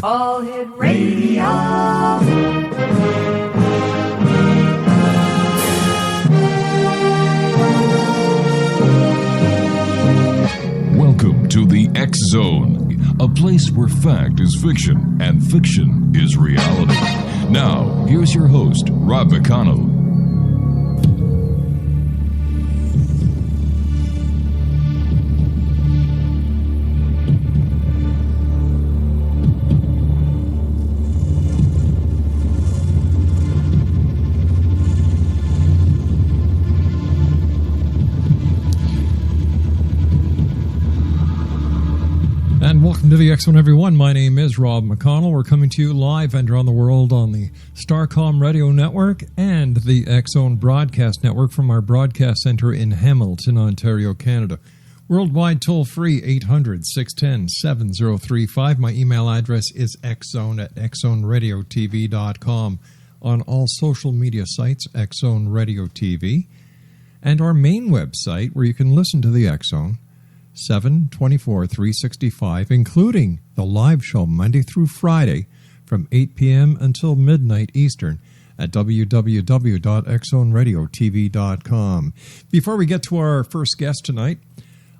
All Hit Radio. Welcome to the X Zone, a place where fact is fiction and fiction is reality. Now, here's your host, Rob McConnell. And welcome to the X Zone, everyone. My name is Rob McConnell. We're coming to you live and around the world on the Starcom Radio Network and the X Zone Broadcast Network from our broadcast center in Hamilton, Ontario, Canada. Worldwide toll-free, 800-610-7035. My email address is xzone@xzoneradiotv.com. On all social media sites, X Zone Radio TV. And our main website, where you can listen to the X Zone, 7/24/365, including the live show Monday through Friday from 8 p.m. until midnight Eastern at www.xzoneradiotv.com. Before we get to our first guest tonight,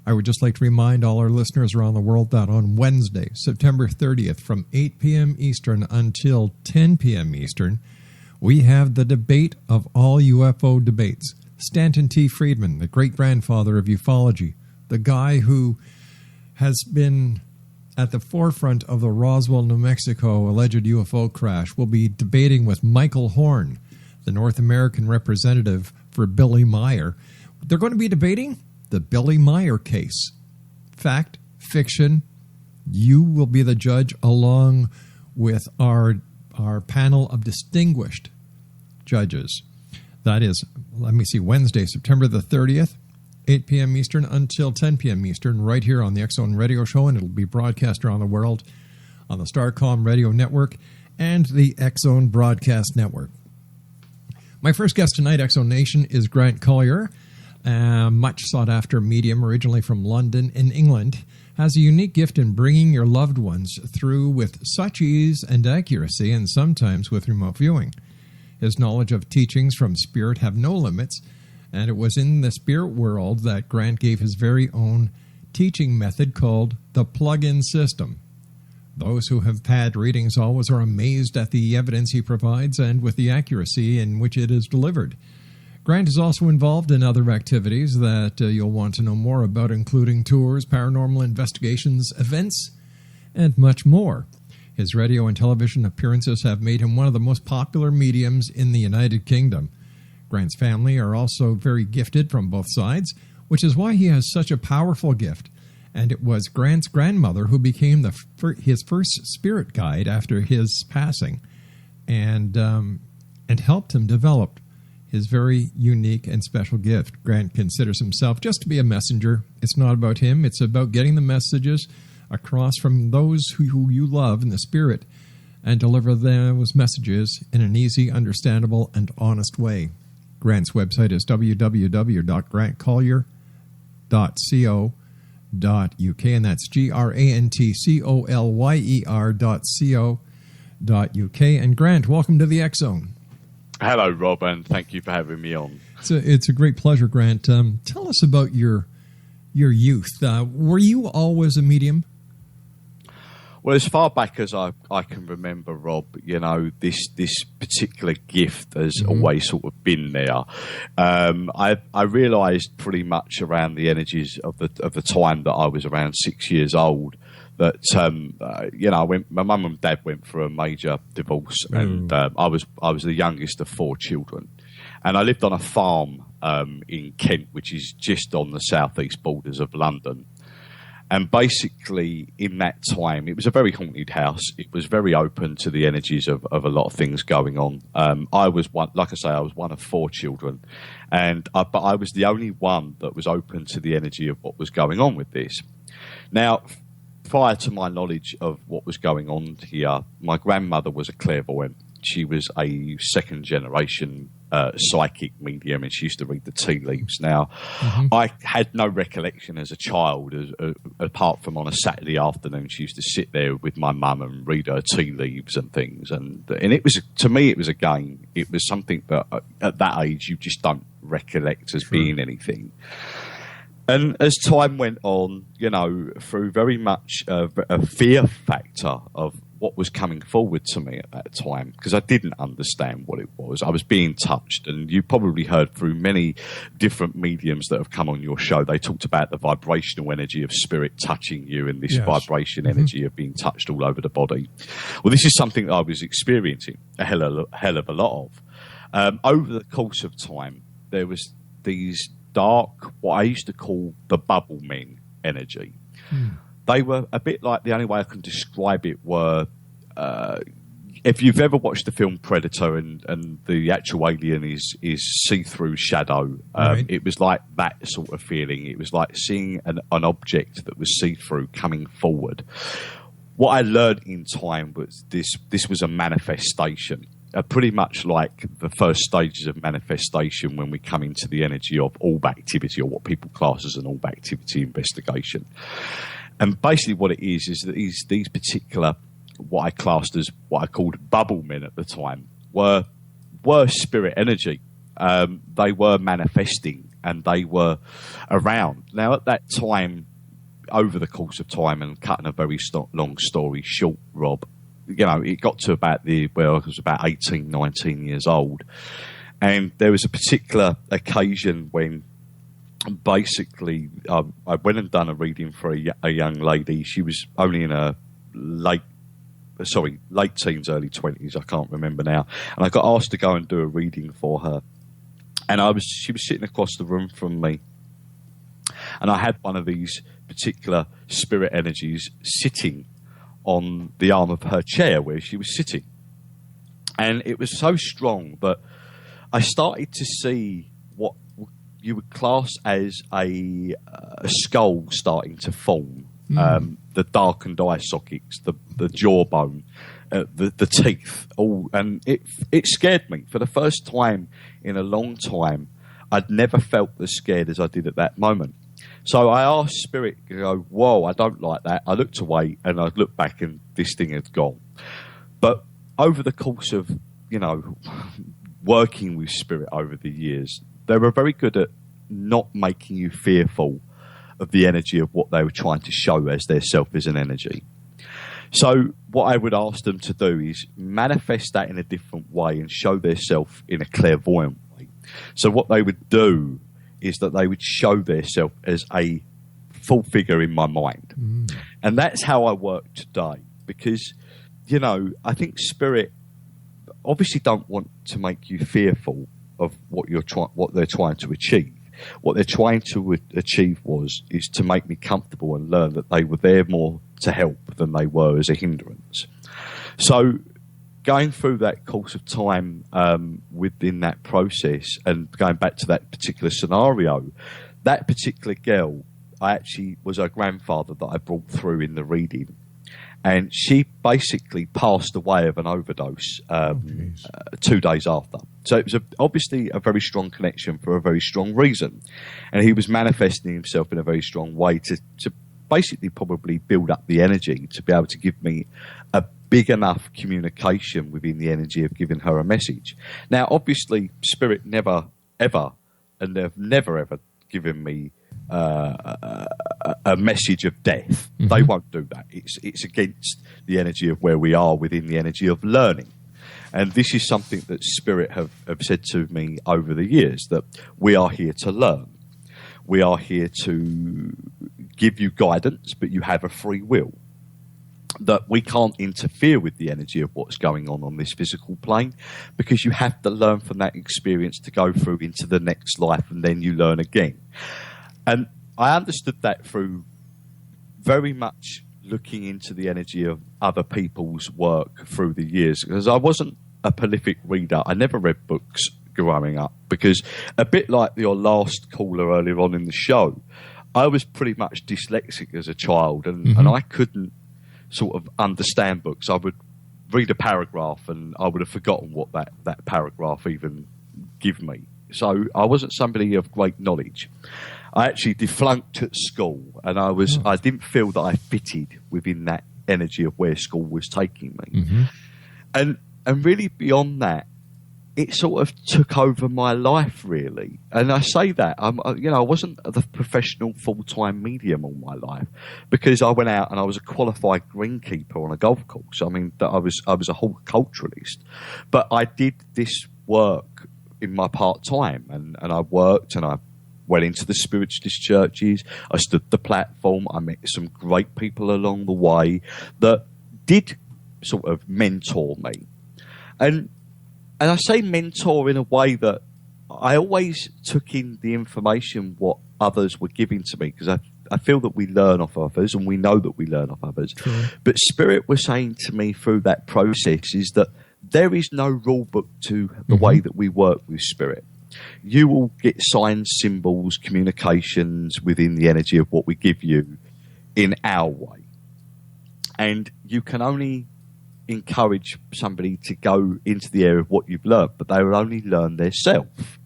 I would just like to remind all our listeners around the world that on Wednesday, September 30th, from 8 p.m. Eastern until 10 p.m. Eastern, we have the debate of all UFO debates. Stanton T. Friedman, the great-grandfather of ufology, the guy who has been at the forefront of the Roswell, New Mexico alleged UFO crash, will be debating with Michael Horn, the North American representative for Billy Meyer. They're going to be debating the Billy Meyer case. Fact, fiction, you will be the judge along with our panel of distinguished judges. That is, Wednesday, September the 30th, 8 p.m. Eastern until 10 p.m. Eastern, right here on the X Zone Radio Show, and it'll be broadcast around the world on the Starcom Radio Network and the X Zone Broadcast Network. My first guest tonight, X Zone Nation, is Grant Colyer, much sought-after medium, originally from London in England, has a unique gift in bringing your loved ones through with such ease and accuracy, and sometimes with remote viewing. His knowledge of teachings from spirit have no limits, and it was in the spirit world that Grant gave his very own teaching method called the plug-in system. Those who have had readings always are amazed at the evidence he provides and with the accuracy in which it is delivered. Grant is also involved in other activities that you'll want to know more about, including tours, paranormal investigations, events, and much more. His radio and television appearances have made him one of the most popular mediums in the United Kingdom. Grant's family are also very gifted from both sides, which is why he has such a powerful gift. And it was Grant's grandmother who became his first spirit guide after his passing, and helped him develop his very unique and special gift. Grant considers himself just to be a messenger. It's not about him. It's about getting the messages across from those who you love in the spirit and deliver those messages in an easy, understandable, and honest way. Grant's website is www.grantcolyer.co.uk, and that's grantcolyer.co.uk. And Grant, welcome to the X Zone. Hello, Rob, and thank you for having me on. It's a great pleasure, Grant. Tell us about your youth. Were you always a medium? Well, as far back as I can remember, Rob, you know, this particular gift has always sort of been there. I realised pretty much around the energies of the time that I was around 6 years old that my mum and dad went through a major divorce, and I was the youngest of four children, and I lived on a farm in Kent, which is just on the southeast borders of London. And basically, in that time, it was a very haunted house. It was very open to the energies of a lot of things going on. I was one, like I say, I was one of four children, but I was the only one that was open to the energy of what was going on with this. Now, prior to my knowledge of what was going on here, my grandmother was a clairvoyant. She was a second-generation psychic medium, and she used to read the tea leaves. Now, I had no recollection as a child, apart from on a Saturday afternoon, she used to sit there with my mum and read her tea leaves and things. And it was, to me, it was a game. It was something that at that age you just don't recollect as being anything. And as time went on, through very much a fear factor of what was coming forward to me at that time, because I didn't understand what it was. I was being touched, and you probably heard through many different mediums that have come on your show, they talked about the vibrational energy of spirit touching you and this vibration energy of being touched all over the body. Well, this is something that I was experiencing a hell of a lot of. Over the course of time, there was these dark, what I used to call the bubble men energy. They were a bit like, the only way I can describe it were, if you've ever watched the film Predator and the actual alien is see-through shadow, it was like that sort of feeling. It was like seeing an object that was see-through coming forward. What I learned in time was this was a manifestation. Pretty much like the first stages of manifestation when we come into the energy of orb activity, or what people class as an orb activity investigation. And basically what it is that these particular, what I classed as what I called bubble men at the time, were spirit energy. They were manifesting and they were around. Now, at that time, over the course of time, and cutting a very long story short, Rob, it got to about I was about 18, 19 years old. And there was a particular occasion when basically I went and done a reading for a young lady. She was only in her late teens, early 20s, I can't remember now. And I got asked to go and do a reading for her. And she was sitting across the room from me. And I had one of these particular spirit energies sitting on the arm of her chair where she was sitting. And it was so strong that I started to see what you would class as a skull starting to form. The darkened eye sockets, the jawbone, the teeth, all, and it scared me. For the first time in a long time, I'd never felt as scared as I did at that moment. So I asked Spirit to go, whoa, I don't like that. I looked away and I looked back and this thing had gone. But over the course of, working with Spirit over the years, they were very good at not making you fearful of the energy of what they were trying to show as their self as an energy. So what I would ask them to do is manifest that in a different way and show their self in a clairvoyant way. So what they would do is that they would show their self as a full figure in my mind. And that's how I work today, because, I think Spirit obviously don't want to make you fearful of what they're trying to achieve. What they're trying to achieve is to make me comfortable and learn that they were there more to help than they were as a hindrance. So going through that course of time within that process, and going back to that particular scenario, that particular girl, I actually was her grandfather that I brought through in the reading. And she basically passed away of an overdose 2 days after. So it was obviously a very strong connection for a very strong reason. And he was manifesting himself in a very strong way to basically probably build up the energy to be able to give me a big enough communication within the energy of giving her a message. Now, obviously, Spirit never, ever, and they've never, ever given me a message of death. They won't do that. It's against the energy of where we are within the energy of learning. And this is something that Spirit have said to me over the years, that we are here to learn. We are here to give you guidance, but you have a free will. That we can't interfere with the energy of what's going on this physical plane, because you have to learn from that experience to go through into the next life, and then you learn again. And I understood that through very much looking into the energy of other people's work through the years, because I wasn't a prolific reader. I never read books growing up, because a bit like your last caller earlier on in the show, I was pretty much dyslexic as a child, and I couldn't sort of understand books. I would read a paragraph and I would have forgotten what that paragraph even give me. So I wasn't somebody of great knowledge. I actually deflunked at school, and I didn't feel that I fitted within that energy of where school was taking me. Mm-hmm. And really beyond that, it sort of took over my life, really. And I say that, I wasn't the professional full-time medium all my life, because I went out and I was a qualified greenkeeper on a golf course. I mean, I was a horticulturalist, but I did this work in my part-time, and I worked and I went into the spiritualist churches. I stood the platform. I met some great people along the way that did sort of mentor me. And I say mentor in a way that I always took in the information what others were giving to me, because I feel that we learn off others, and we know that we learn off others. True. But Spirit was saying to me through that process is that there is no rule book to the way that we work with Spirit. You will get signs, symbols, communications within the energy of what we give you in our way. And you can only encourage somebody to go into the area of what you've learned, but they will only learn their self.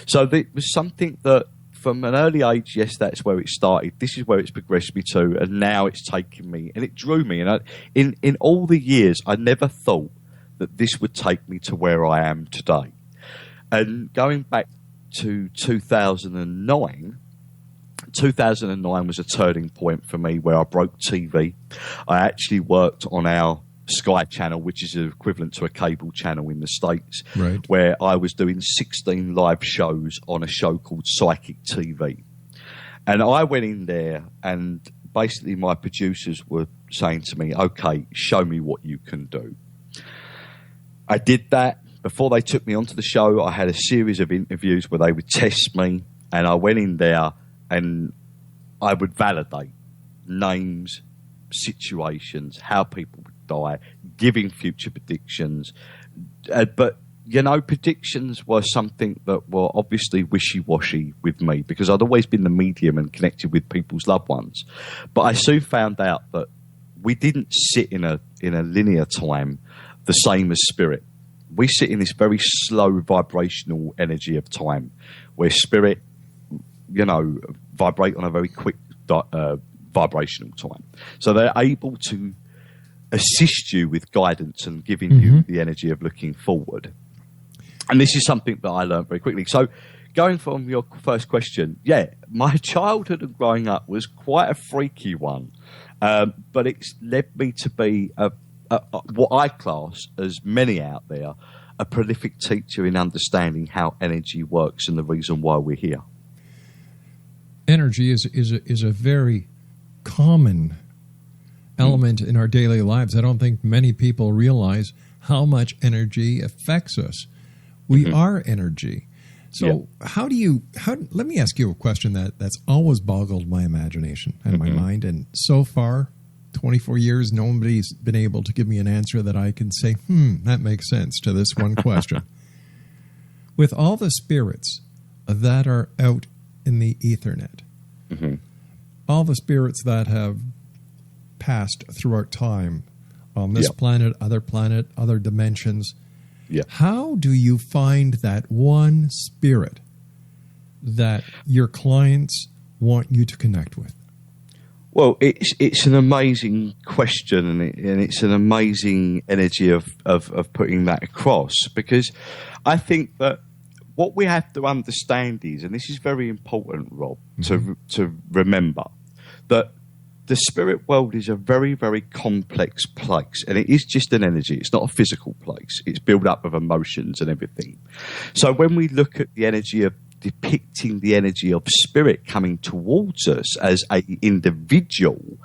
So it was something that from an early age, yes, that's where it started. This is where it's progressed me to, and now it's taken me, and it drew me. And in all the years, I never thought that this would take me to where I am today. And going back to 2009 was a turning point for me where I broke TV. I actually worked on our Sky channel, which is equivalent to a cable channel in the States, right, where I was doing 16 live shows on a show called Psychic TV. And I went in there, and basically my producers were saying to me, okay, show me what you can do. I did that. Before they took me onto the show, I had a series of interviews where they would test me, and I went in there and I would validate names, situations, how people would die, giving future predictions. But, predictions were something that were obviously wishy-washy with me, because I'd always been the medium and connected with people's loved ones. But I soon found out that we didn't sit in a linear time the same as Spirit. We sit in this very slow vibrational energy of time where Spirit, vibrate on a very quick vibrational time. So they're able to assist you with guidance and giving you the energy of looking forward. And this is something that I learned very quickly. So going from your first question, my childhood and growing up was quite a freaky one. But it's led me to be what I class, as many out there, a prolific teacher in understanding how energy works and the reason why we're here. Energy is a very common element in our daily lives. I don't think many people realize how much energy affects us. We are energy. So let me ask you a question that's always boggled my imagination and my mind, and so far 24 years, nobody's been able to give me an answer that I can say, that makes sense to this one question. With all the spirits that are out in the Ethernet, all the spirits that have passed throughout time on this planet, other dimensions, how do you find that one spirit that your clients want you to connect with? Well, it's an amazing question, and it's an amazing energy of putting that across, because I think that what we have to understand is, and this is very important, Rob, to remember, that the spirit world is a very, very complex place, and it is just an energy. It's not a physical place. It's built up of emotions and everything. So when we look at the energy of depicting the energy of spirit coming towards us as an individual,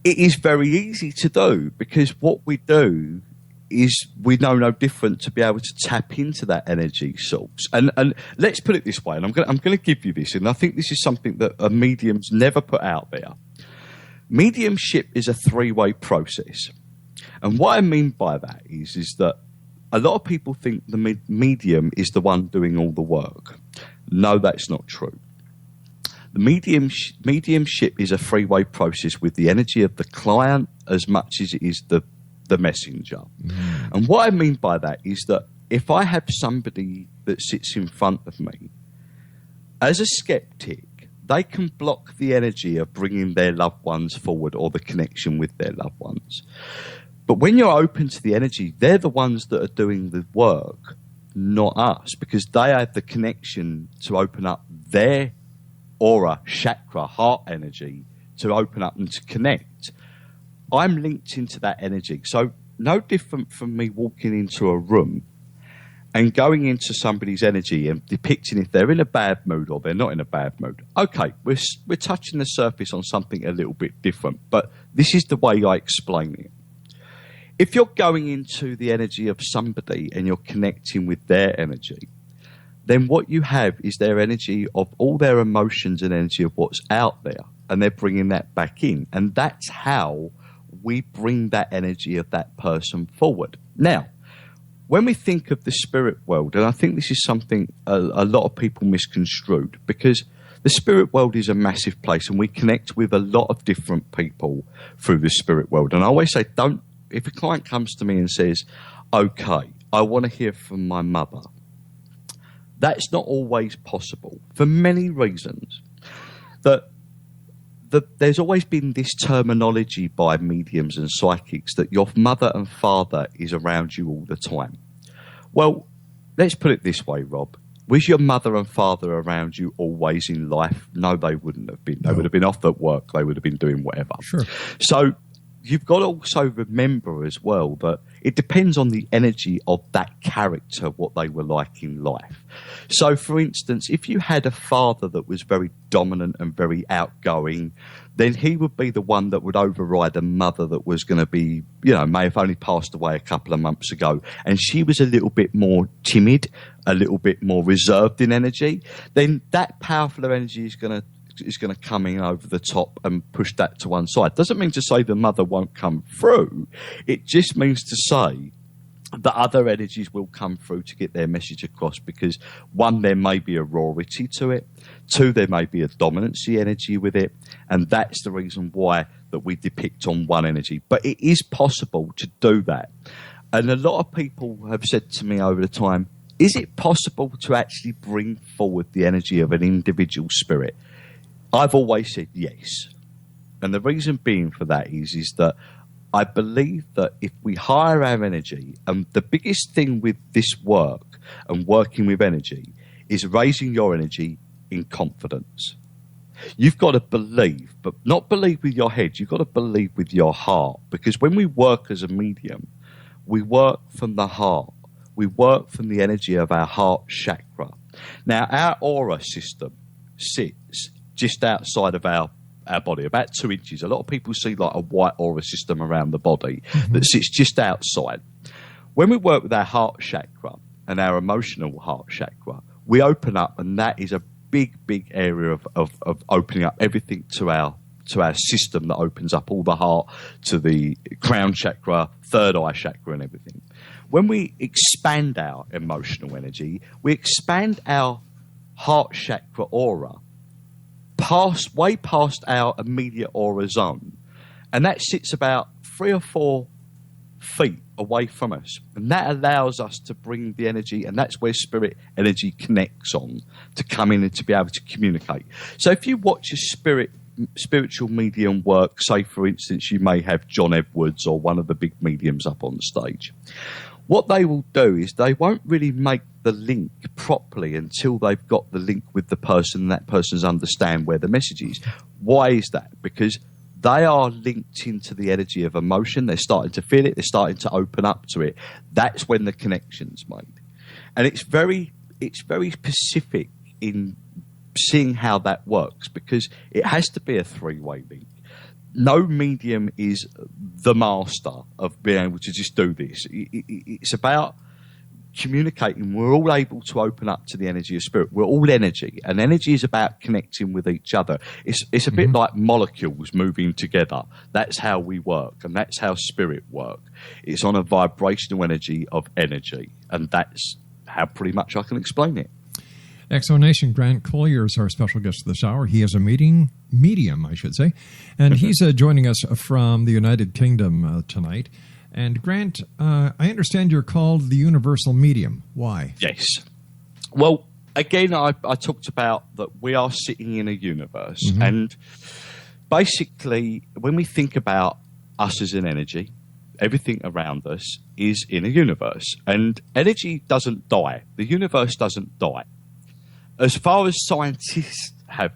it is very easy to do, because what we do is we know no different to be able to tap into that energy source. And let's put it this way, and I'm going to give you this, and I think this is something that mediums never put out there. Mediumship is a three-way process. And what I mean by that is that a lot of people think the medium is the one doing all the work. No, that's not true. The mediumship is a three-way process with the energy of the client as much as it is the messenger. And what I mean by that is that if I have somebody that sits in front of me, as a skeptic, they can block the energy of bringing their loved ones forward or the connection with their loved ones. But when you're open to the energy, they're the ones that are doing the work, not us, because they have the connection to open up their aura, chakra, heart energy, to open up and to connect. I'm linked into that energy. So no different from me walking into a room and going into somebody's energy and depicting if they're in a bad mood or they're not in a bad mood. Okay, we're touching the surface on something a little bit different, but this is the way I explain it. If you're going into the energy of somebody and you're connecting with their energy, then what you have is their energy of all their emotions and energy of what's out there, and they're bringing that back in. And that's how we bring that energy of that person forward. Now, when we think of the spirit world, and I think this is something a lot of people misconstrued, because the spirit world is a massive place and we connect with a lot of different people through the spirit world. And I always say, if a client comes to me and says, okay, I want to hear from my mother, that's not always possible for many reasons. There's always been this terminology by mediums and psychics that your mother and father is around you all the time. Well, let's put it this way, Rob. Was your mother and father around you always in life? No, they wouldn't have been. They would have been off at work. They would have been doing whatever. Sure. So you've got to also remember as well that it depends on the energy of that character, what they were like in life. So, for instance, if you had a father that was very dominant and very outgoing, then he would be the one that would override a mother that was going to be, may have only passed away a couple of months ago, and she was a little bit more timid, a little bit more reserved in energy. Then that powerful energy is going to come in over the top and push that to one side. Doesn't mean to say the mother won't come through. It just means to say that other energies will come through to get their message across, because one, there may be a rarity to it. Two, there may be a dominancy energy with it. And that's the reason why that we depict on one energy. But it is possible to do that. And a lot of people have said to me over the time, is it possible to actually bring forward the energy of an individual spirit? I've always said yes. And the reason being for that is that I believe that if we hire our energy, and the biggest thing with this work and working with energy is raising your energy in confidence. You've got to believe, but not believe with your head. You've got to believe with your heart, because when we work as a medium, we work from the heart. We work from the energy of our heart chakra. Now, our aura system sits just outside of our body, about 2 inches. A lot of people see like a white aura system around the body that sits just outside. When we work with our heart chakra and our emotional heart chakra, we open up, and that is a big area of opening up everything to our system that opens up all the heart to the crown chakra, third eye chakra and everything. When we expand our emotional energy, we expand our heart chakra aura way past our immediate aura zone, and that sits about 3 or 4 feet away from us, and that allows us to bring the energy, and that's where spirit energy connects on to come in and to be able to communicate. So if you watch a spiritual medium work, say for instance you may have John Edwards or one of the big mediums up on stage, what they will do is they won't really make the link properly until they've got the link with the person and that person's understand where the message is. Why is that? Because they are linked into the energy of emotion. They're starting to feel it. They're starting to open up to it. That's when the connection's made. And it's very specific in seeing how that works, because it has to be a 3-way link. No medium is the master of being able to just do this. It's about communicating. We're all able to open up to the energy of spirit. We're all energy, and energy is about connecting with each other. It's a bit like molecules moving together. That's how we work, and that's how spirit work. It's on a vibrational energy of energy, and that's how pretty much I can explain it. Exonation, Grant Colyer is our special guest this hour. He is a medium, and he's joining us from the United Kingdom tonight. And Grant, I understand you're called the universal medium. Why? Yes. Well, again, I talked about that we are sitting in a universe. Mm-hmm. And basically, when we think about us as an energy, everything around us is in a universe. And energy doesn't die. The universe doesn't die. As far as scientists have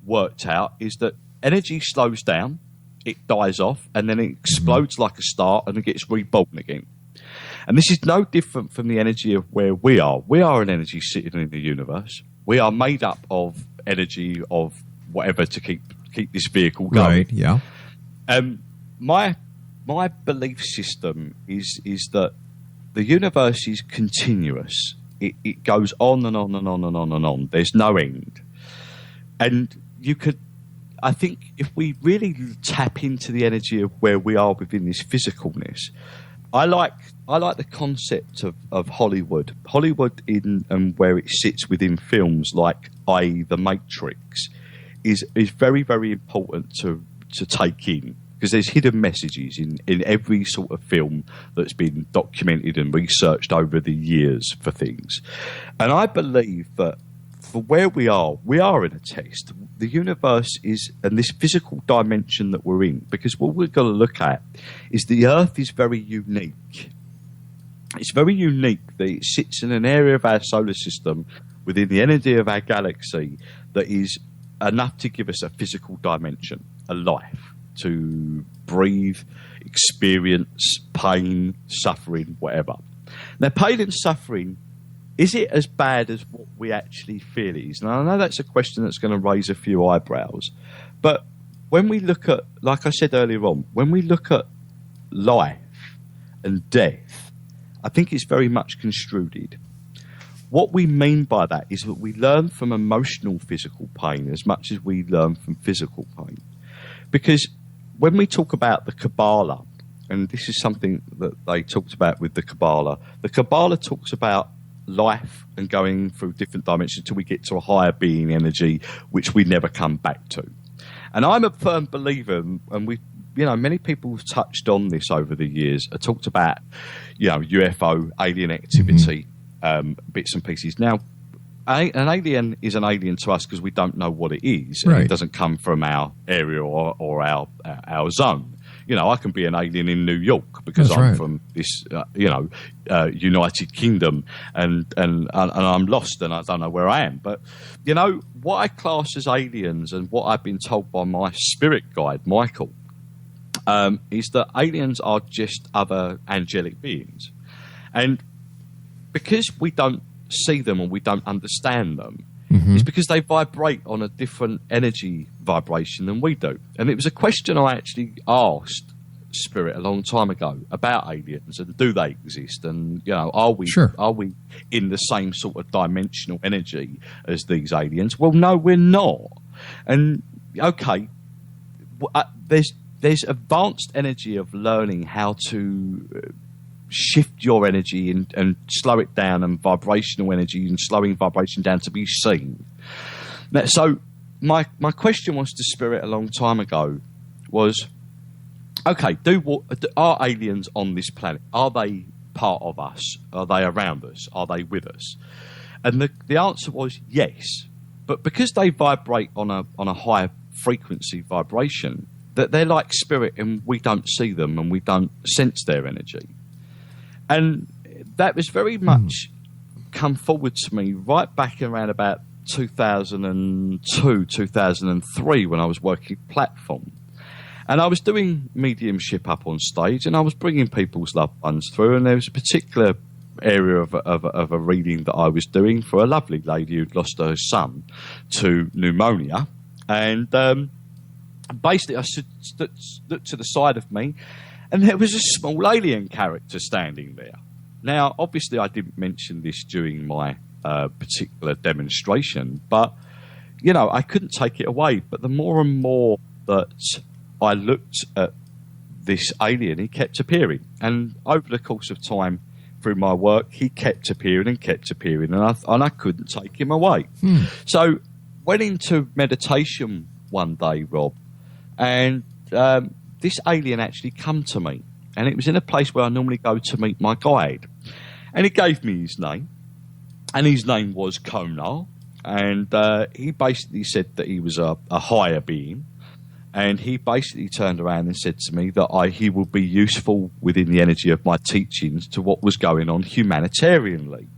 worked out, is that energy slows down, it dies off, and then it explodes like a star and it gets reborn again. And this is no different from the energy of where we are. We are an energy sitting in the universe. We are made up of energy of whatever to keep this vehicle going. Right, yeah. My belief system is that the universe is continuous. It goes on and on and on and on and on. There's no end. And I think if we really tap into the energy of where we are within this physicalness, I like the concept of Hollywood. Hollywood and where it sits within films like, i.e. The Matrix, is very, very important to take in, because there's hidden messages in every sort of film that's been documented and researched over the years for things. And I believe that for where we are in a test. The universe is, and this physical dimension that we're in, because what we've got to look at is the Earth is very unique. It's very unique that it sits in an area of our solar system within the energy of our galaxy that is enough to give us a physical dimension, a life, to breathe, experience pain, suffering, whatever. Now, pain and suffering, is it as bad as what we actually feel it is? And I know that's a question that's going to raise a few eyebrows. But when we look at, like I said earlier on, when we look at life and death, I think it's very much construed. What we mean by that is that we learn from emotional physical pain as much as we learn from physical pain. Because when we talk about the Kabbalah, and this is something that they talked about with the Kabbalah talks about life and going through different dimensions until we get to a higher being energy, which we never come back to. And I'm a firm believer, and many people have touched on this over the years, talked about, UFO, alien activity, bits and pieces. Now, an alien is an alien to us because we don't know what it is. Right. And it doesn't come from our area or our zone. I can be an alien in New York because That's I'm right. from this, United Kingdom, and I'm lost and I don't know where I am. But, what I class as aliens and what I've been told by my spirit guide, Michael, is that aliens are just other angelic beings. And because we don't see them and we don't understand them, it's because they vibrate on a different energy vibration than we do. And it was a question I actually asked Spirit a long time ago about aliens and do they exist, and are we in the same sort of dimensional energy as these aliens? Well, no, we're not. And okay, there's advanced energy of learning how to shift your energy and slow it down, and vibrational energy and slowing vibration down to be seen. Now, so my question was to Spirit a long time ago was, okay, are aliens on this planet? Are they part of us? Are they around us? Are they with us? And the answer was yes. But because they vibrate on a higher frequency vibration, that they're like spirit and we don't see them and we don't sense their energy. And that was very much come forward to me right back around about 2002, 2003 when I was working platform. And I was doing mediumship up on stage and I was bringing people's loved ones through, and there was a particular area of a reading that I was doing for a lovely lady who'd lost her son to pneumonia. And basically I looked to the side of me, and there was a small alien character standing there. Now, obviously, I didn't mention this during my particular demonstration, but, I couldn't take it away. But the more and more that I looked at this alien, he kept appearing. And over the course of time, through my work, he kept appearing, and I couldn't take him away. So, went into meditation one day, Rob, and this alien actually come to me, and it was in a place where I normally go to meet my guide. And he gave me his name, and his name was Colyer, and he basically said that he was a higher being, and he basically turned around and said to me that he would be useful within the energy of my teachings to what was going on humanitarianly.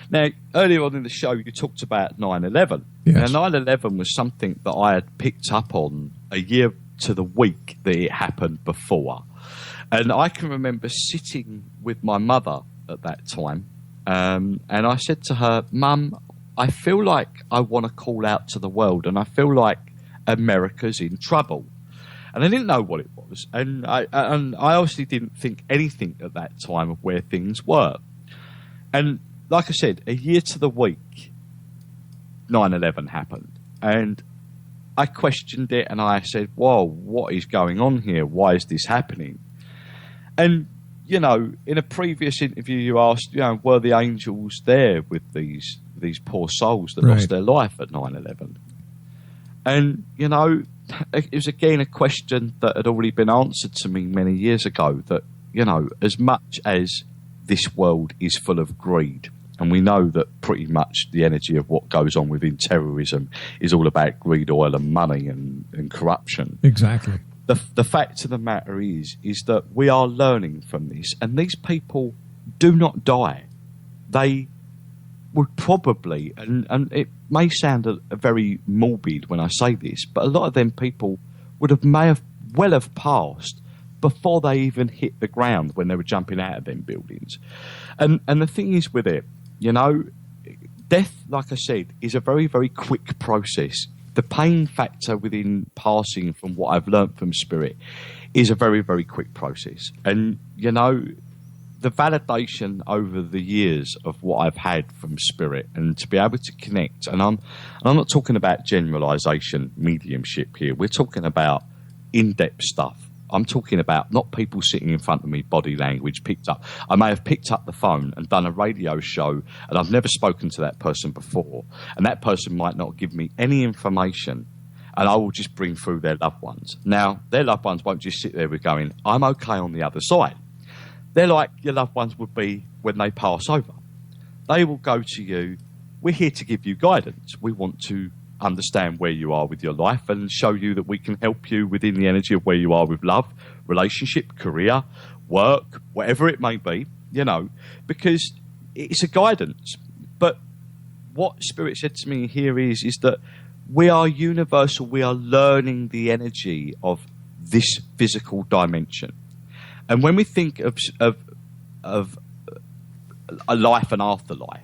Now, earlier on in the show, you talked about 9/11. Yes. Now, 9/11 was something that I had picked up on a year to the week that it happened before. And I can remember sitting with my mother at that time, and I said to her, "Mum, I feel like I want to call out to the world, and I feel like America's in trouble." And I didn't know what it was, and I obviously didn't think anything at that time of where things were. And like I said, a year to the week, 9/11 happened, and I questioned it, and I said, "Whoa, what is going on here? Why is this happening?" And you know, in a previous interview, you asked, you know, were the angels there with these poor souls that lost their life at 9/11? And, you know, it was again a question that had already been answered to me many years ago, that, you know, as much as this world is full of greed, and we know that pretty much the energy of what goes on within terrorism is all about greed, oil and money and corruption. Exactly. The fact of the matter is that we are learning from this, and these people do not die. They would probably, and it may sound a very morbid when I say this, but a lot of them people may have passed before they even hit the ground when they were jumping out of them buildings. And the thing is with it, you know, death, like I said, is a very, very quick process. The pain factor within passing, from what I've learnt from Spirit, is a very, very quick process. And, you know, the validation over the years of what I've had from Spirit, and to be able to connect, and I'm not talking about generalisation, mediumship here. We're talking about in-depth stuff. I'm talking about not people sitting in front of me, body language picked up. I may have picked up the phone and done a radio show, and I've never spoken to that person before, and that person might not give me any information, and I will just bring through their loved ones. Now, their loved ones won't just sit there with going, "I'm okay on the other side." They're like your loved ones would be when they pass over. They will go to you, "We're here to give you guidance. We want to understand where you are with your life and show you that we can help you within the energy of where you are with love, relationship, career, work, whatever it may be," you know, because it's a guidance. But what Spirit said to me here is that we are universal. We are learning the energy of this physical dimension. And when we think of a life and afterlife,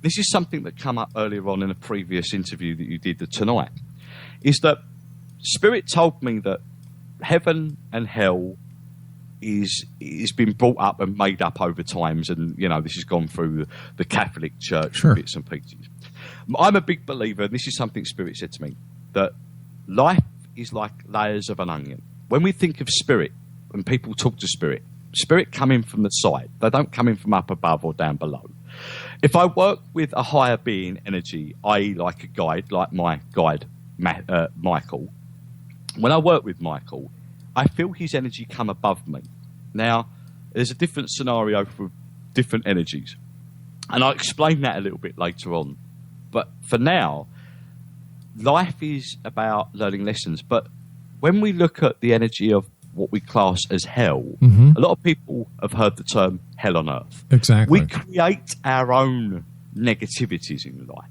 this is something that came up earlier on in a previous interview that you did tonight, is that Spirit told me that heaven and hell is been brought up and made up over times, and, you know, this has gone through the Catholic Church and bits and pieces. I'm a big believer, and this is something Spirit said to me, that life is like layers of an onion. When we think of Spirit, when people talk to Spirit come in from the side. They don't come in from up above or down below. If I work with a higher being energy, i.e. like a guide, like my guide, Michael, when I work with Michael, I feel his energy come above me. Now, there's a different scenario for different energies, and I'll explain that a little bit later on. But for now, life is about learning lessons. But when we look at the energy of what we class as hell, a lot of people have heard the term hell on earth. Exactly. We create our own negativities in life.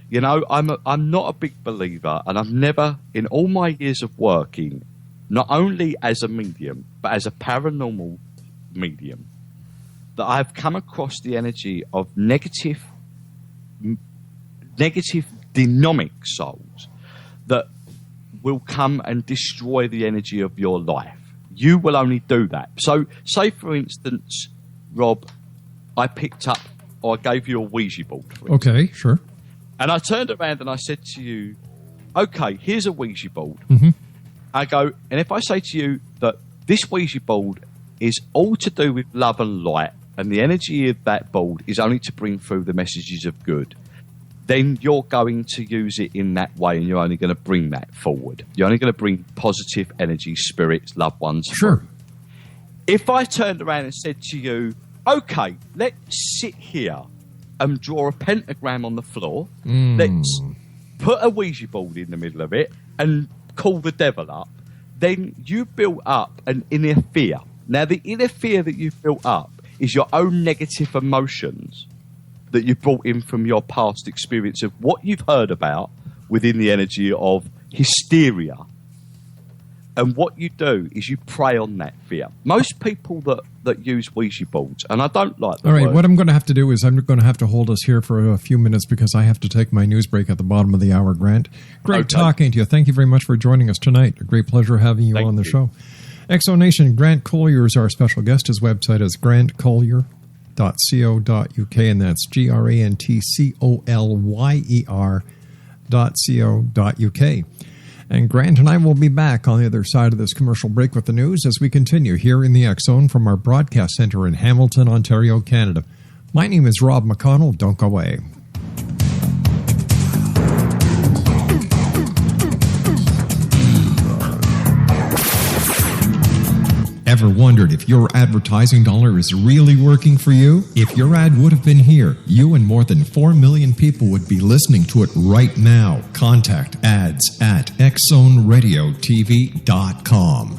You know, I'm not a big believer, and I've never, in all my years of working, not only as a medium, but as a paranormal medium, that I've come across the energy of negative demonic souls that will come and destroy the energy of your life. You will only do that. So, say for instance, Rob, I picked up, or I gave you a Ouija board. Okay, sure. And I turned around and I said to you, okay, here's a Ouija board. I go, and if I say to you that this Ouija board is all to do with love and light, and the energy of that board is only to bring through the messages of good, then you're going to use it in that way, and you're only going to bring that forward. You're only going to bring positive energy, spirits, loved ones. Sure. If I turned around and said to you, okay, let's sit here and draw a pentagram on the floor. Let's put a Ouija board in the middle of it and call the devil up. Then you built up an inner fear. Now, the inner fear that you've built up is your own negative emotions that you brought in from your past experience of what you've heard about within the energy of hysteria. And what you do is you prey on that fear. Most people that use Ouija boards, and I don't like the All right, word. what I'm going to have to do is I'm going to have to hold us here for a few minutes because I have to take my news break at the bottom of the hour, Grant. Great talking to you. Thank you very much for joining us tonight. A great pleasure having you on the show. Exonation, Grant Colyer is our special guest. His website is grantcolyer.co.uk, and that's grantcolyer.co.uk. And Grant and I will be back on the other side of this commercial break with the news as we continue here in the X Zone from our broadcast center in Hamilton, Ontario, Canada. My name is Rob McConnell. Don't go away. Ever wondered if your advertising dollar is really working for you? If your ad would have been here, you and more than 4 million people would be listening to it right now. Contact ads at xzoneradiotv.com.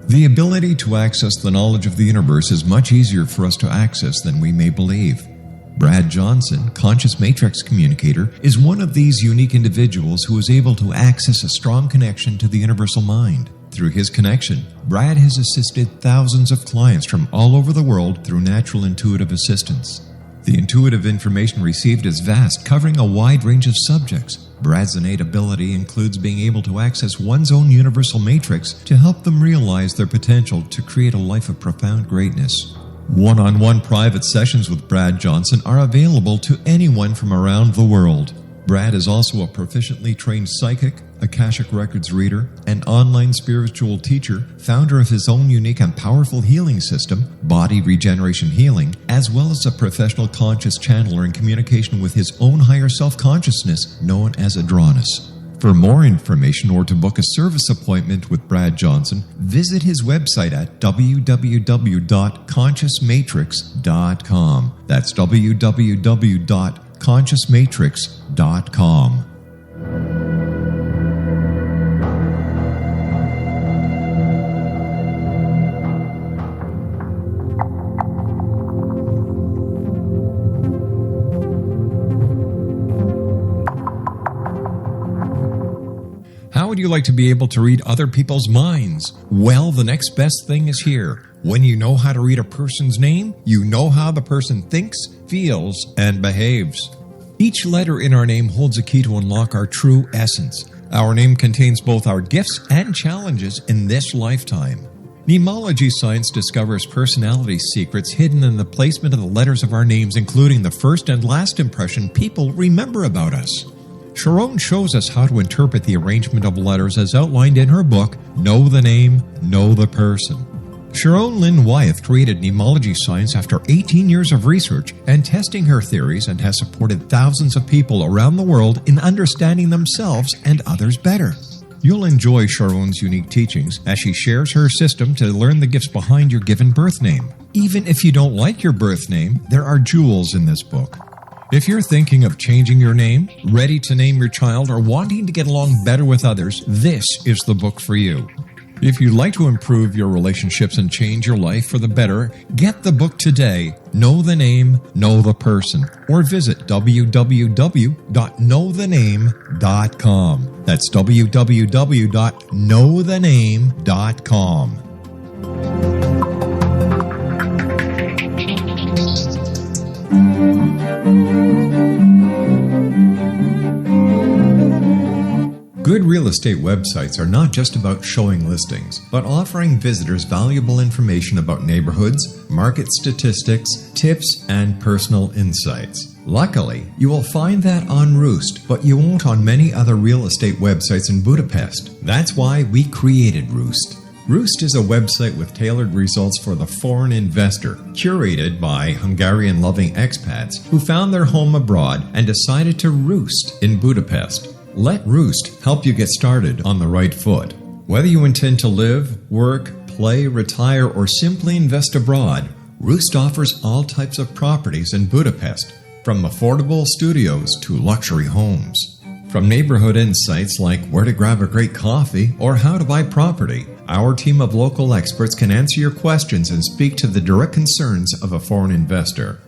The ability to access the knowledge of the universe is much easier for us to access than we may believe. Brad Johnson, Conscious Matrix Communicator, is one of these unique individuals who is able to access a strong connection to the universal mind. Through his connection, Brad has assisted thousands of clients from all over the world through natural intuitive assistance. The intuitive information received is vast, covering a wide range of subjects. Brad's innate ability includes being able to access one's own universal matrix to help them realize their potential to create a life of profound greatness. One-on-one private sessions with Brad Johnson are available to anyone from around the world. Brad is also a proficiently trained psychic, Akashic Records reader, and online spiritual teacher, founder of his own unique and powerful healing system, Body Regeneration Healing, as well as a professional conscious channeler in communication with his own higher self-consciousness known as Adronis. For more information or to book a service appointment with Brad Johnson, visit his website at www.consciousmatrix.com. That's www.consciousmatrix.com. How would you like to be able to read other people's minds? Well, the next best thing is here. When you know how to read a person's name, you know how the person thinks, feels, and behaves. Each letter in our name holds a key to unlock our true essence. Our name contains both our gifts and challenges in this lifetime. Mnemology science discovers personality secrets hidden in the placement of the letters of our names, including the first and last impression people remember about us. Sharon shows us how to interpret the arrangement of letters as outlined in her book, Know the Name, Know the Person. Sharon Lynn Wyeth created mnemology science after 18 years of research and testing her theories, and has supported thousands of people around the world in understanding themselves and others better. You'll enjoy Sharon's unique teachings as she shares her system to learn the gifts behind your given birth name. Even if you don't like your birth name, there are jewels in this book. If you're thinking of changing your name, ready to name your child, or wanting to get along better with others, this is the book for you. If you'd like to improve your relationships and change your life for the better, get the book today, Know the Name, Know the Person, or visit www.knowthename.com. That's www.knowthename.com. Good real estate websites are not just about showing listings, but offering visitors valuable information about neighborhoods, market statistics, tips, and personal insights. Luckily, you will find that on Roost, but you won't on many other real estate websites in Budapest. That's why we created Roost. Roost is a website with tailored results for the foreign investor, curated by Hungarian-loving expats who found their home abroad and decided to roost in Budapest. Let Roost help you get started on the right foot. Whether you intend to live, work, play, retire, or simply invest abroad, Roost offers all types of properties in Budapest, from affordable studios to luxury homes. From neighborhood insights like where to grab a great coffee or how to buy property, our team of local experts can answer your questions and speak to the direct concerns of a foreign investor.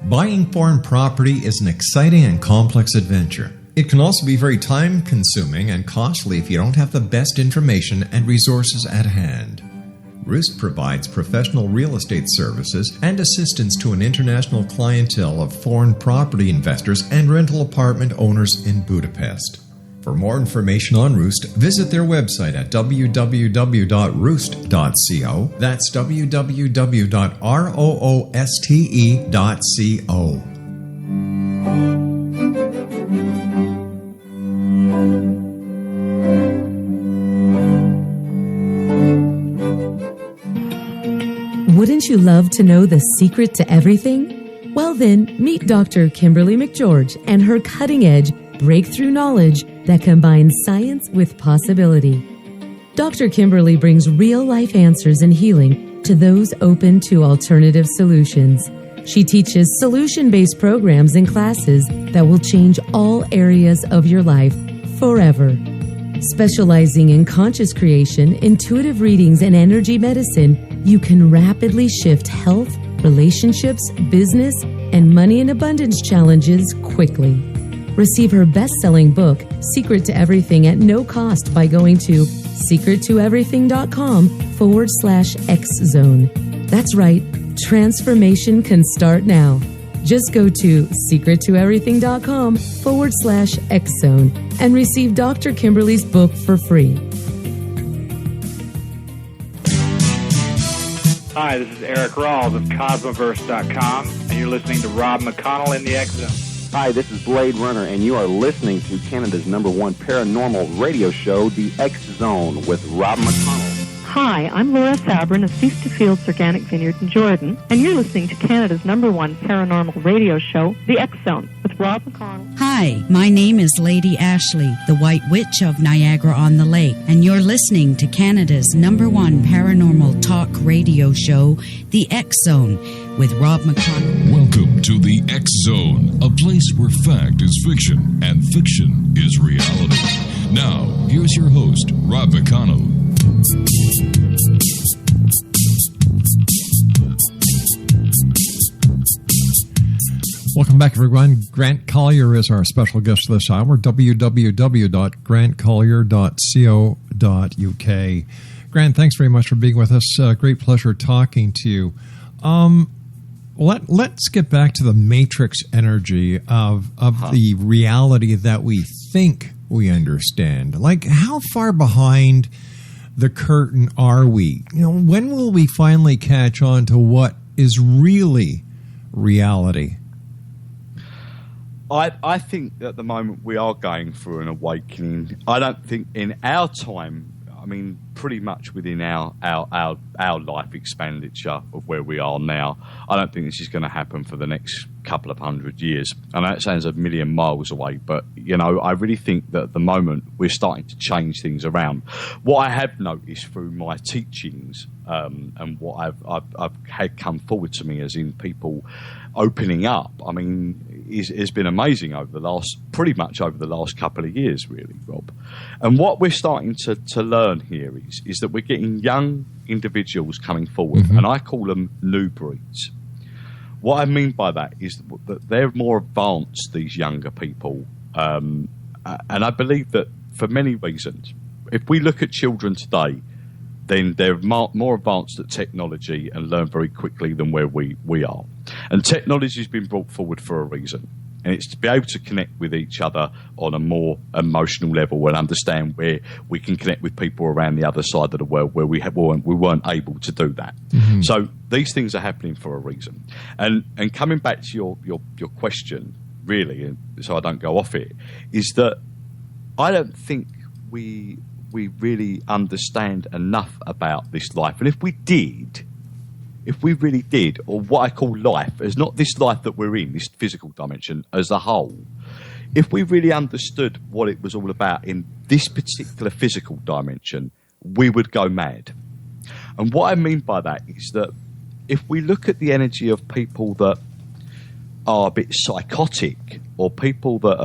Buying foreign property is an exciting and complex adventure. It can also be very time-consuming and costly if you don't have the best information and resources at hand. Roost provides professional real estate services and assistance to an international clientele of foreign property investors and rental apartment owners in Budapest. For more information on Roost, visit their website at www.roost.co. That's www.rooste.co. Wouldn't you love to know the secret to everything? Well then, meet Dr. Kimberly McGeorge and her cutting-edge breakthrough knowledge that combines science with possibility. Dr. Kimberly brings real-life answers and healing to those open to alternative solutions. She teaches solution-based programs and classes that will change all areas of your life forever. Specializing in conscious creation, intuitive readings, and energy medicine, you can rapidly shift health, relationships, business, and money and abundance challenges quickly. Receive her best-selling book, Secret to Everything, at no cost by going to secrettoeverything.com/X-Zone. That's right, transformation can start now. Just go to secrettoeverything.com/X-Zone and receive Dr. Kimberly's book for free. Hi, this is Eric Rawls of Cosmoverse.com, and you're listening to Rob McConnell in the X-Zone. Hi, this is Blade Runner, and you are listening to Canada's #1 paranormal radio show, The X-Zone, with Rob McConnell. Hi, I'm Laura Sabrin of Feast to Fields Organic Vineyard in Jordan, and you're listening to Canada's #1 paranormal radio show, The X-Zone, with Rob McConnell. Hi, my name is Lady Ashley, the White Witch of Niagara-on-the-Lake, and you're listening to Canada's #1 paranormal talk radio show, The X-Zone, with Rob McConnell. Welcome to the X-Zone, a place where fact is fiction and fiction is reality. Now, here's your host, Rob McConnell. Welcome back, everyone. Grant Colyer is our special guest this hour. www.grantcolyer.co.uk. Grant, thanks very much for being with us. Great pleasure talking to you. Let's get back to the matrix energy of the reality that we think we understand. Like, how far behind the curtain are we? When will we finally catch on to what is really reality? I think at the moment we are going through an awakening. I don't think in our time, I mean, pretty much within our life expenditure of where we are now, I don't think this is going to happen for the next couple of 100 years. I know it sounds a million miles away, but, I really think that at the moment we're starting to change things around. What I have noticed through my teachings and what I've had come forward to me as in people opening up, I mean, has been amazing pretty much over the last couple of years, really, Rob. And what we're starting to learn here is that we're getting young individuals coming forward, and I call them new breeds. What I mean by that is that they're more advanced, these younger people, and I believe that for many reasons. If we look at children today, then they're more advanced at technology and learn very quickly than where we are. And technology has been brought forward for a reason. And it's to be able to connect with each other on a more emotional level and understand where we can connect with people around the other side of the world where we weren't able to do that. So these things are happening for a reason. And coming back to your question, really, and so I don't go off it, is that I don't think we really understand enough about this life. And if we really did, or what I call life, as not this life that we're in, this physical dimension as a whole, if we really understood what it was all about in this particular physical dimension, we would go mad. And what I mean by that is that if we look at the energy of people that are a bit psychotic, or people that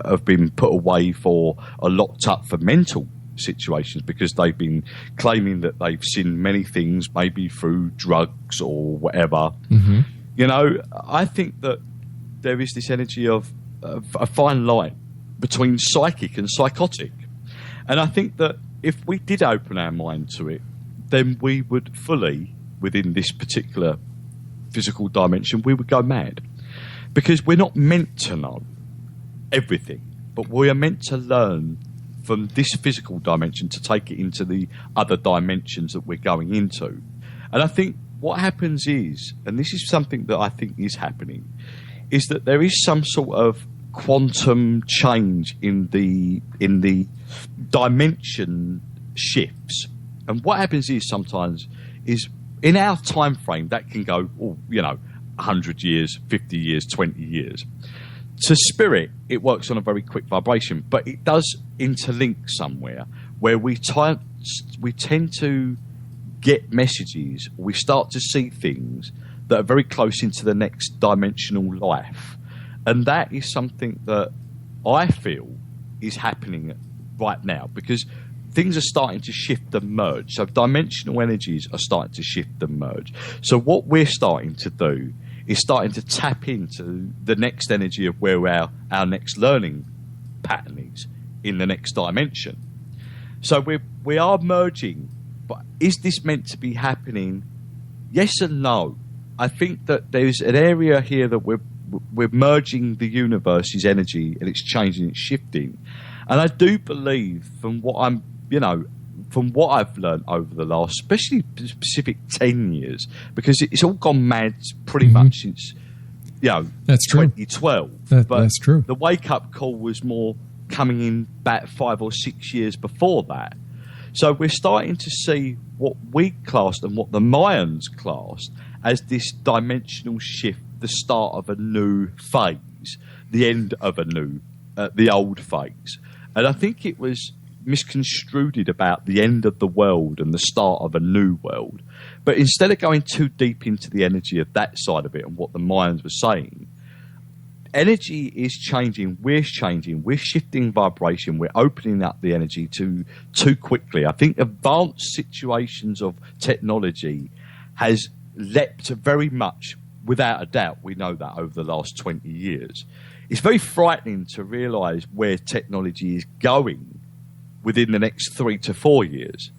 have been put away for or locked up for mental situations because they've been claiming that they've seen many things, maybe through drugs or whatever. Mm-hmm. You know, I think that there is this energy of a fine line between psychic and psychotic. And I think that if we did open our mind to it, then we would fully, within this particular physical dimension, we would go mad. Because we're not meant to know everything, but we are meant to learn from this physical dimension to take it into the other dimensions that we're going into. And I think what happens is, and this is something that I think is happening, is that there is some sort of quantum change in the dimension shifts. And what happens is sometimes is in our time frame that can go, 100 years, 50 years, 20 years. To spirit, it works on a very quick vibration, but it does interlink somewhere where we tend to get messages, we start to see things that are very close into the next dimensional life. And that is something that I feel is happening right now, because things are starting to shift and merge. So dimensional energies are starting to shift and merge. So what we're starting to do is starting to tap into the next energy of where our next learning pattern is in the next dimension. So we are merging, but is this meant to be happening? Yes and no. I think that there's an area here that we're merging the universe's energy, and it's changing, it's shifting. And I do believe from what I've learned over the last, especially specific 10 years, because it's all gone mad pretty much since, that's 2012. That's true. The wake-up call was more coming in back 5 or 6 years before that. So we're starting to see what we classed and what the Mayans classed as this dimensional shift, the start of a new phase, the end of the old phase. And I think it was misconstrued about the end of the world and the start of a new world. But instead of going too deep into the energy of that side of it and what the Mayans were saying, energy is changing, we're shifting vibration, we're opening up the energy too quickly. I think advanced situations of technology has leapt very much, without a doubt, we know that over the last 20 years. It's very frightening to realise where technology is going within the next 3 to 4 years,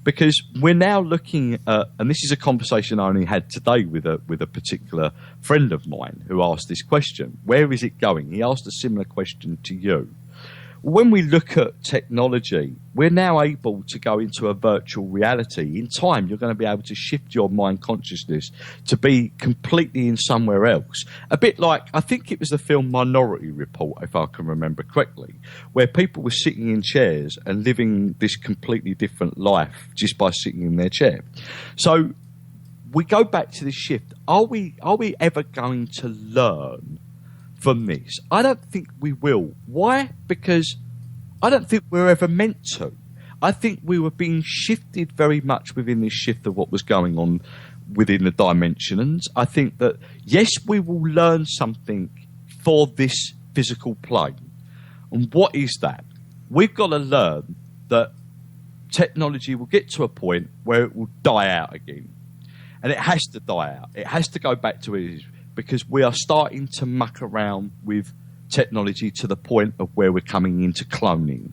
because we're now looking at, and this is a conversation I only had today with a particular friend of mine who asked this question: where is it going? He asked a similar question to you. When we look at technology, we're now able to go into a virtual reality. In time, you're going to be able to shift your mind consciousness to be completely in somewhere else. A bit like, I think it was the film Minority Report, if I can remember correctly, where people were sitting in chairs and living this completely different life just by sitting in their chair. So we go back to this shift. Are we ever going to learn from this? I don't think we will. Why? Because I don't think we're ever meant to. I think we were being shifted very much within this shift of what was going on within the dimensions. I think that, yes, we will learn something for this physical plane. And what is that? We've got to learn that technology will get to a point where it will die out again. And it has to die out. It has to go back to it, because we are starting to muck around with technology to the point of where we're coming into cloning.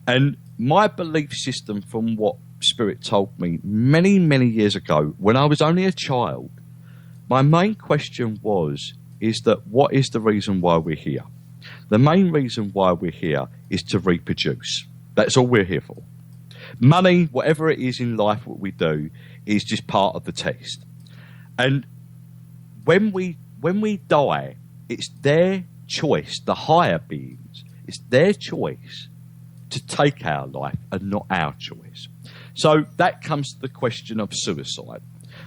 And my belief system, from what Spirit told me many, many years ago, when I was only a child, my main question is that what is the reason why we're here? The main reason why we're here is to reproduce. That's all we're here for. Money, whatever it is in life, what we do, is just part of the test. And when we die, it's their choice, the higher beings, it's their choice to take our life and not our choice. So that comes to the question of suicide.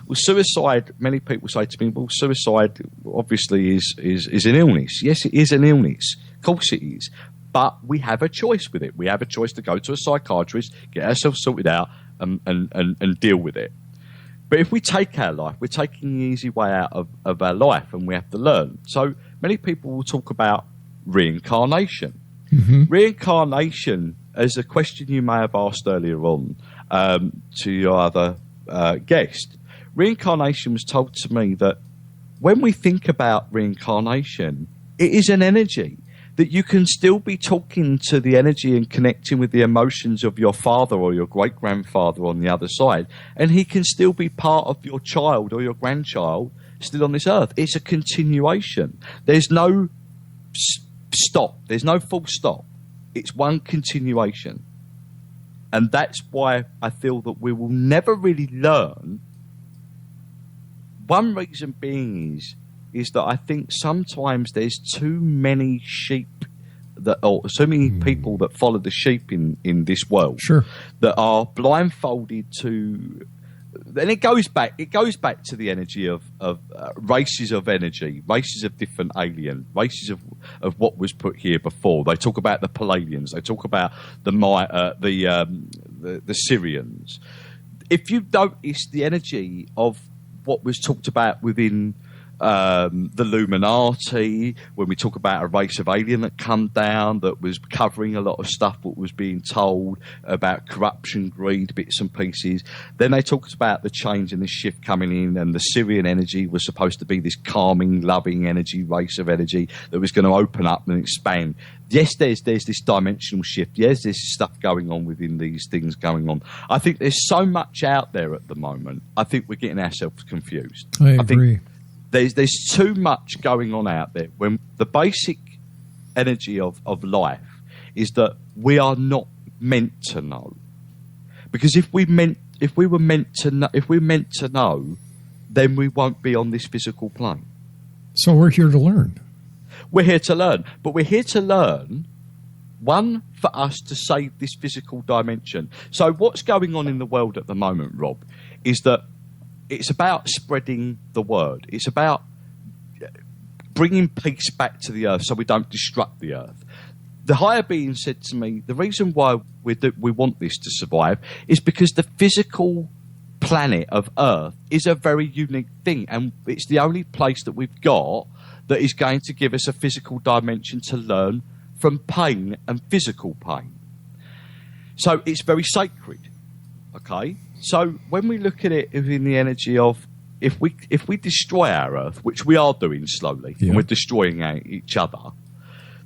Well, suicide, many people say to me, well, suicide obviously is an illness. Yes, it is an illness. Of course it is. But we have a choice with it. We have a choice to go to a psychiatrist, get ourselves sorted out, and deal with it. But if we take our life, we're taking the easy way out of our life, and we have to learn. So many people will talk about reincarnation. Mm-hmm. Reincarnation, as a question you may have asked earlier on to your other guest, reincarnation was told to me that when we think about reincarnation, it is an energy. That you can still be talking to the energy and connecting with the emotions of your father or your great-grandfather on the other side, and he can still be part of your child or your grandchild still on this earth. It's a continuation. There's no stop. There's no full stop. It's one continuation. And that's why I feel that we will never really learn. One reason being is that I think sometimes there's too many sheep or so many people that follow the sheep in this world, sure, that are blindfolded to. And it goes back to the energy of races of energy, races of different alien, races of what was put here before. They talk about the Palladians, they talk about the Syrians. If you notice the energy of what was talked about within the Illuminati, when we talk about a race of alien that come down, that was covering a lot of stuff, what was being told about corruption, greed, bits and pieces. Then they talked about the change and the shift coming in, and the Syrian energy was supposed to be this calming, loving energy, race of energy that was going to open up and expand. Yes, there's this dimensional shift. Yes, there's stuff going on within these things going on. I think there's so much out there at the moment. I think we're getting ourselves confused. I agree. There's too much going on out there, when the basic energy of life is that we are not meant to know. Because if we're meant to know, then we won't be on this physical plane. So we're here to learn. We're here to learn, but we're here to learn, one, for us to save this physical dimension. So what's going on in the world at the moment, Rob, is that it's about spreading the word. It's about bringing peace back to the earth so we don't destruct the earth. The higher being said to me, the reason why we want this to survive is because the physical planet of Earth is a very unique thing, and it's the only place that we've got that is going to give us a physical dimension to learn from pain and physical pain. So it's very sacred, okay? So when we look at it in the energy of, if we destroy our Earth, which we are doing slowly, and we're destroying each other,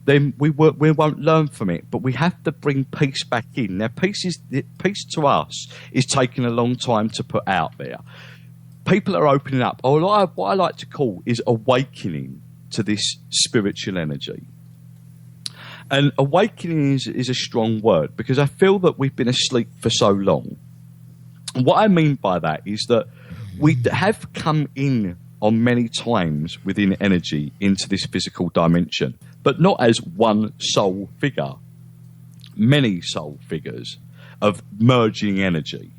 then we won't learn from it. But we have to bring peace back in. Now, peace to us is taking a long time to put out there. People are opening up. What I like to call is awakening to this spiritual energy. And awakening is a strong word, because I feel that we've been asleep for so long. And what I mean by that is that we have come in on many times within energy into this physical dimension, but not as one soul figure, many soul figures of merging energy.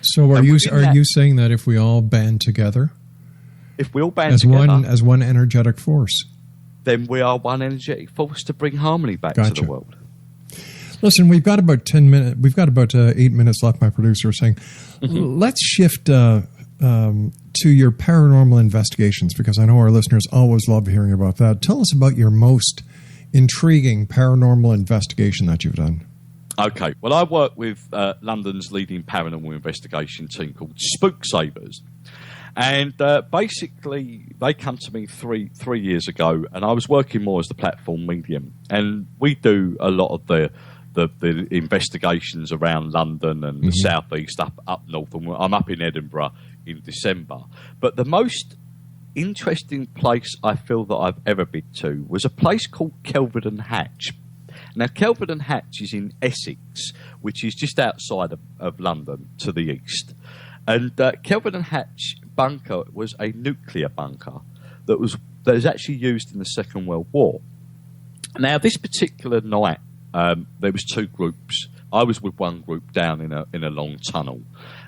So are you saying that if we all band together, if we all band together as one energetic force, then we are one energetic force to bring harmony back to the world? Listen, we've got about 10 minutes. We've got about 8 minutes left. My producer is saying, let's shift to your paranormal investigations, because I know our listeners always love hearing about that. Tell us about your most intriguing paranormal investigation that you've done. Okay. Well, I work with London's leading paranormal investigation team called Spook Savers. And basically, they come to me three years ago, and I was working more as the platform medium. And we do a lot of the investigations around London and the southeast, up north, and I'm up in Edinburgh in December. But the most interesting place I feel that I've ever been to was a place called Kelvedon Hatch. Now, Kelvedon Hatch is in Essex, which is just outside of London to the east. And Kelvedon Hatch bunker was a nuclear bunker that was actually used in the Second World War. Now, this particular night, there was two groups I was with one group down in a long tunnel.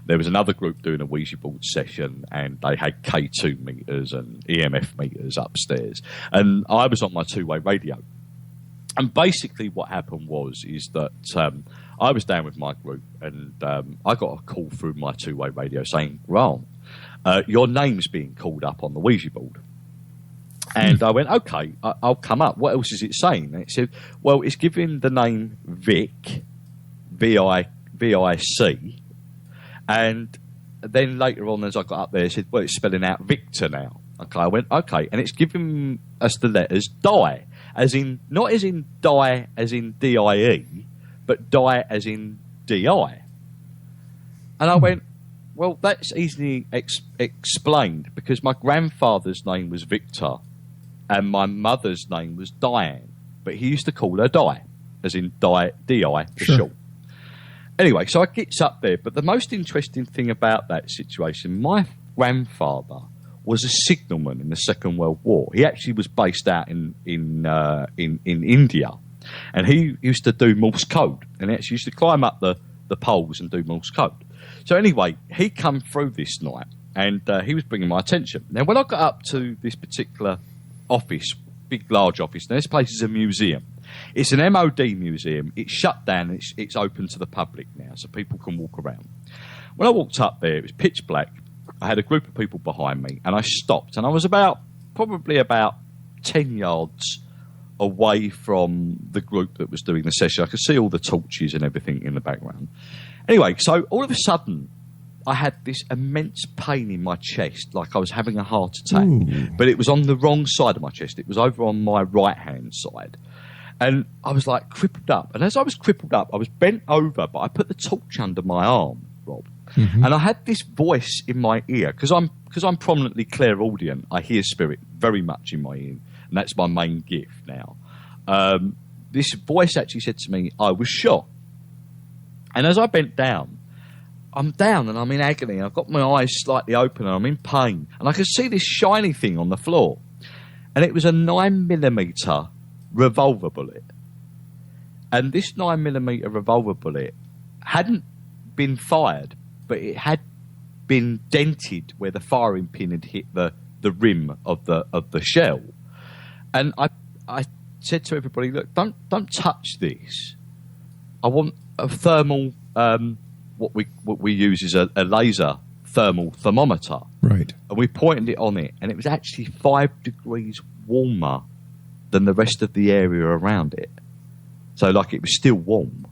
There was another group doing a Ouija board session, and they had K2 meters and EMF meters upstairs. And I was on my two-way radio. And basically what happened is that I was down with my group, and I got a call through my two-way radio saying, Grant, your name's being called up on the Ouija board. And I went, okay, I'll come up. What else is it saying? And it said, well, it's giving the name Vic, V-I-C. And then later on, as I got up there, it said, well, it's spelling out Victor now. Okay, I went, okay. And it's giving us the letters die, as in, not as in die as in D-I-E, but die as in D-I. And I went, well, that's easily explained, because my grandfather's name was Victor and my mother's name was Diane, but he used to call her Di, as in D-I for short. Anyway, so I gets up there, but the most interesting thing about that situation, my grandfather was a signalman in the Second World War. He actually was based out in India, and he used to do Morse code, and he actually used to climb up the poles and do Morse code. So anyway, he come through this night, and he was bringing my attention. Now, when I got up to this particular office, big, large office, now this place is a museum. It's an MOD museum. It's shut down. It's open to the public now, so people can walk around. When I walked up there, it was pitch black. I had a group of people behind me, and I stopped, and I was probably about 10 yards away from the group that was doing the session. I could see all the torches and everything in the background. Anyway, so all of a sudden, I had this immense pain in my chest, like I was having a heart attack. Ooh. But it was on the wrong side of my chest. It was over on my right-hand side. And I was like crippled up. And as I was crippled up, I was bent over, but I put the torch under my arm, Rob. Mm-hmm. And I had this voice in my ear, because I'm prominently clairaudient. I hear spirit very much in my ear, and that's my main gift now. This voice actually said to me, I was shot. And as I bent down, I'm down and I'm in agony. I've got my eyes slightly open and I'm in pain. And I could see this shiny thing on the floor. And it was a 9mm revolver bullet. And this 9mm revolver bullet hadn't been fired, but it had been dented where the firing pin had hit the rim of the shell. And I said to everybody, look, don't touch this. I want a thermal, what we use is a laser thermal thermometer. Right. And we pointed it on it, and it was actually 5 degrees warmer than the rest of the area around it. So, like, it was still warm,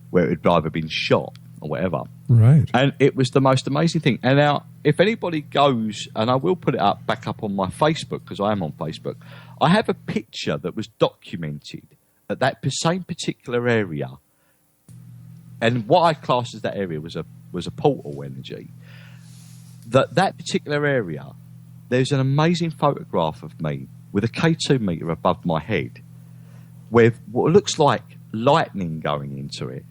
where it had either been shot or whatever. Right. And it was the most amazing thing. And now, if anybody goes, and I will put it back up on my Facebook, because I am on Facebook, I have a picture that was documented at that same particular area. And what I classed as that area was a portal energy. That particular area, there's an amazing photograph of me with a K2 meter above my head, with what looks like lightning going into it,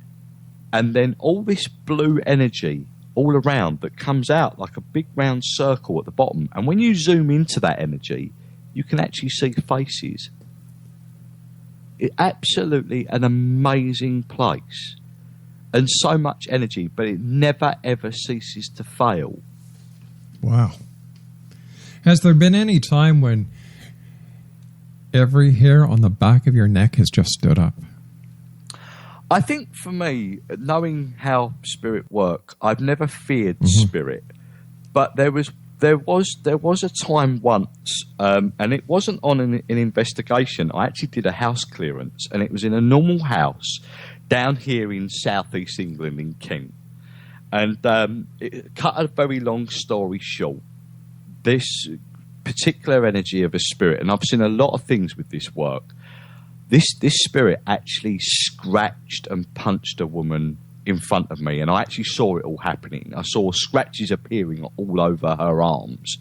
and then all this blue energy all around that comes out like a big round circle at the bottom. And when you zoom into that energy, you can actually see faces. It's absolutely an amazing place. And so much energy, but it never, ever ceases to fail. Wow. Has there been any time when every hair on the back of your neck has just stood up? I think for me, knowing how spirit work, I've never feared spirit. But there was a time once, and it wasn't on an investigation. I actually did a house clearance, and it was in a normal house down here in southeast England in Kent. And cut a very long story short, this particular energy of a spirit, and I've seen a lot of things with this work, this spirit actually scratched and punched a woman in front of me, and I actually saw it all happening. I saw scratches appearing all over her arms.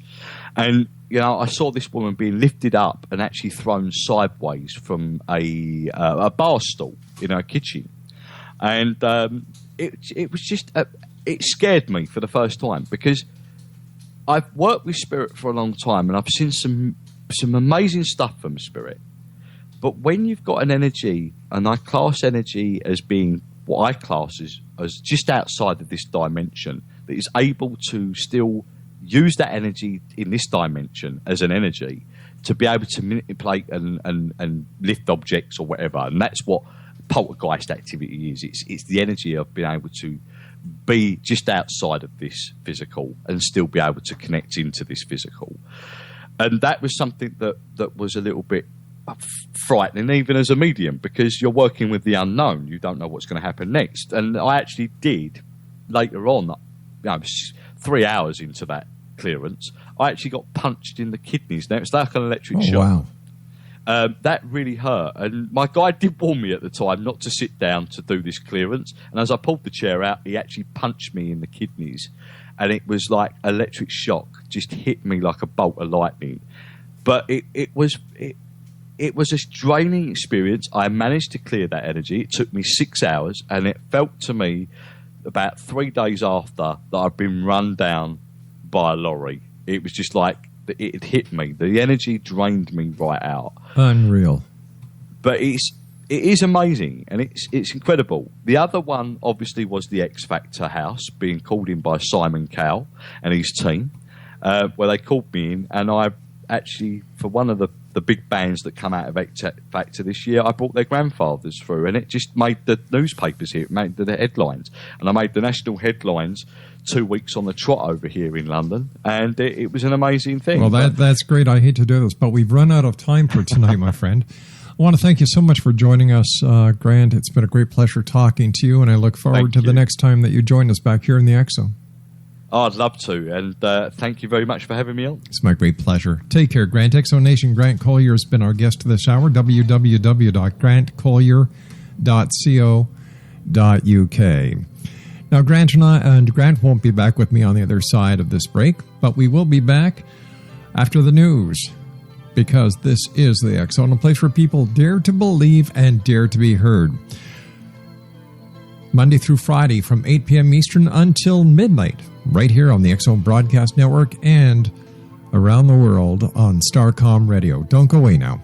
And, you know, I saw this woman being lifted up and actually thrown sideways from a bar stool in her kitchen. And it was just, it scared me for the first time, because I've worked with spirit for a long time and I've seen some amazing stuff from spirit. But when you've got an energy, and I class energy as being what I class as just outside of this dimension, that is able to still use that energy in this dimension as an energy to be able to manipulate and lift objects or whatever. And that's what poltergeist activity is. It's the energy of being able to be just outside of this physical and still be able to connect into this physical. And that was something that was a little bit frightening, even as a medium, because you're working with the unknown. You don't know what's going to happen next. And I actually did, later on, 3 hours into that clearance, I actually got punched in the kidneys. Now, it's like an electric shock. Wow. That really hurt. And my guy did warn me at the time not to sit down to do this clearance. And as I pulled the chair out, he actually punched me in the kidneys. And it was like electric shock, just hit me like a bolt of lightning. But it was a draining experience. I managed to clear that energy. It took me 6 hours, and it felt to me about 3 days after that I'd been run down by a lorry. It was just like it hit me. The energy drained me right out. Unreal. But it is amazing, and it's incredible. The other one, obviously, was the X Factor house, being called in by Simon Cowell and his team, where they called me in, and I actually, for one of the big bands that come out of X Factor this year, I brought their grandfathers through, and it just made the newspapers here. It made the headlines, and I made the national headlines 2 weeks on the trot over here in London, and it was an amazing thing. Well, that's great. I hate to do this, but we've run out of time for tonight, my friend. I want to thank you so much for joining us, Grant. It's been a great pleasure talking to you, and I look forward to the next time that you join us back here in the X Zone. Oh, I'd love to, and thank you very much for having me on. It's my great pleasure. Take care, Grant. X Zone Nation, Grant Colyer has been our guest this hour. www.grantcolyer.co.uk. Now, Grant won't be back with me on the other side of this break, but we will be back after the news, because this is the X Zone, a place where people dare to believe and dare to be heard. Monday through Friday from 8 p.m. Eastern until midnight, right here on the X Zone Broadcast Network and around the world on Starcom Radio. Don't go away now.